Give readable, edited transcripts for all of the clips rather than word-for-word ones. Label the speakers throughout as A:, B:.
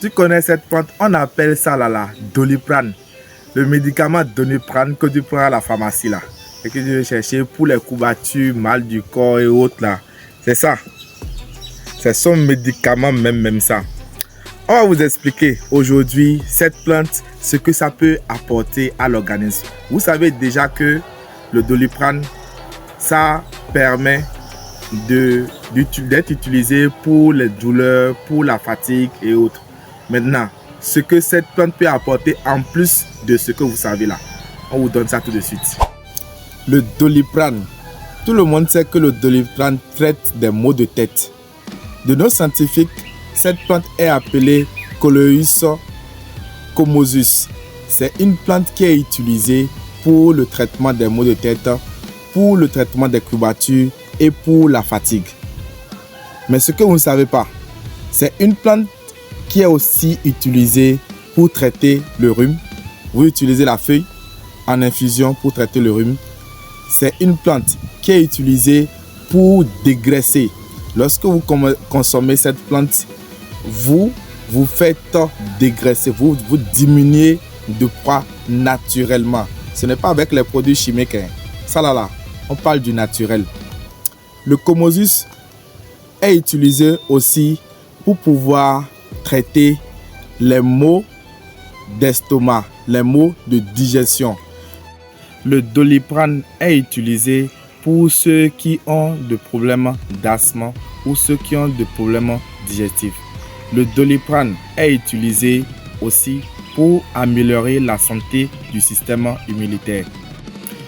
A: Tu connais cette plante, on appelle ça là, Doliprane. Le médicament Doliprane que tu prends à la pharmacie là. Et que tu veux chercher pour les courbatures, mal du corps et autres là. C'est ça. C'est son médicament même ça. On va vous expliquer aujourd'hui cette plante, ce que ça peut apporter à l'organisme. Vous savez déjà que le Doliprane, ça permet d'être utilisé pour les douleurs, pour la fatigue et autres. Maintenant, ce que cette plante peut apporter en plus de ce que vous savez là, on vous donne ça tout de suite. Le Doliprane. Tout le monde sait que le Doliprane traite des maux de tête. De nos scientifiques, cette plante est appelée Coleus commosus. C'est une plante qui est utilisée pour le traitement des maux de tête, pour le traitement des courbatures et pour la fatigue. Mais ce que vous ne savez pas, c'est une plante qui est aussi utilisée pour traiter le rhume. Vous utilisez la feuille en infusion pour traiter le rhume. C'est une plante qui est utilisée pour dégraisser. Lorsque vous consommez cette plante, vous faites dégraisser, vous diminuez de poids naturellement. Ce n'est pas avec les produits chimiques. Ça là, on parle du naturel. Le Commosus est utilisé aussi pour pouvoir traiter les maux d'estomac, les maux de digestion. Le Doliprane est utilisé pour ceux qui ont des problèmes d'asthme ou ceux qui ont des problèmes digestifs. Le Doliprane est utilisé aussi pour améliorer la santé du système immunitaire.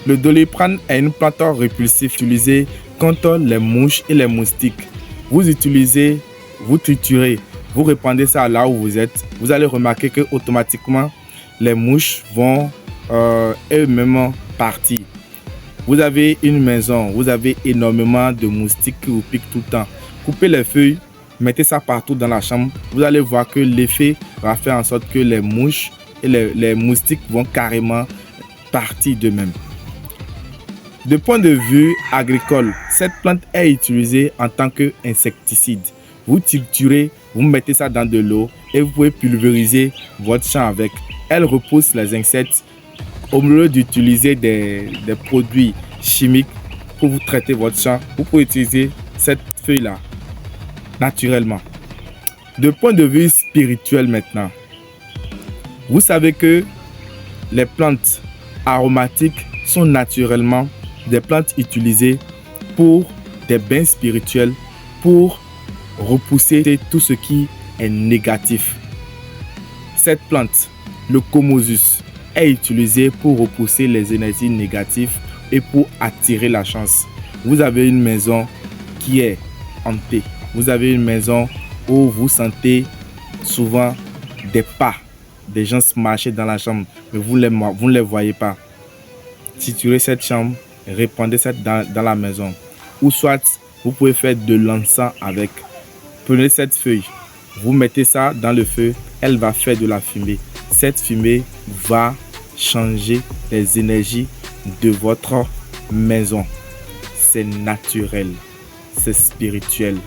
A: Le Doliprane est une plante répulsive utilisée contre les mouches et les moustiques. Vous utilisez, vous triturez, vous répandez ça là où vous êtes. Vous allez remarquer que automatiquement les mouches vont eux-mêmes partir. Vous avez une maison, vous avez énormément de moustiques qui vous piquent tout le temps. Coupez les feuilles, mettez ça partout dans la chambre. Vous allez voir que l'effet va faire en sorte que les mouches et les moustiques vont carrément partir d'eux-mêmes. De point de vue agricole, cette plante est utilisée en tant qu'insecticide. Vous triturez, vous mettez ça dans de l'eau et vous pouvez pulvériser votre champ avec. Elle repousse les insectes. Au lieu d'utiliser des produits chimiques pour vous traiter votre champ, vous pouvez utiliser cette feuille-là naturellement. De point de vue spirituel maintenant, vous savez que les plantes aromatiques sont naturellement des plantes utilisées pour des bains spirituels, pour repousser tout ce qui est négatif. Cette plante, le Commosus, est utilisée pour repousser les énergies négatives et pour attirer la chance. Vous avez une maison qui est hantée. Vous avez une maison où vous sentez souvent des pas, des gens se marcher dans la chambre, mais vous ne les voyez pas. Triturez cette chambre, répandez ça dans la maison. Ou soit, vous pouvez faire de l'encens avec. Prenez cette feuille, vous mettez ça dans le feu, elle va faire de la fumée. Cette fumée va changer les énergies de votre maison. C'est naturel, c'est spirituel.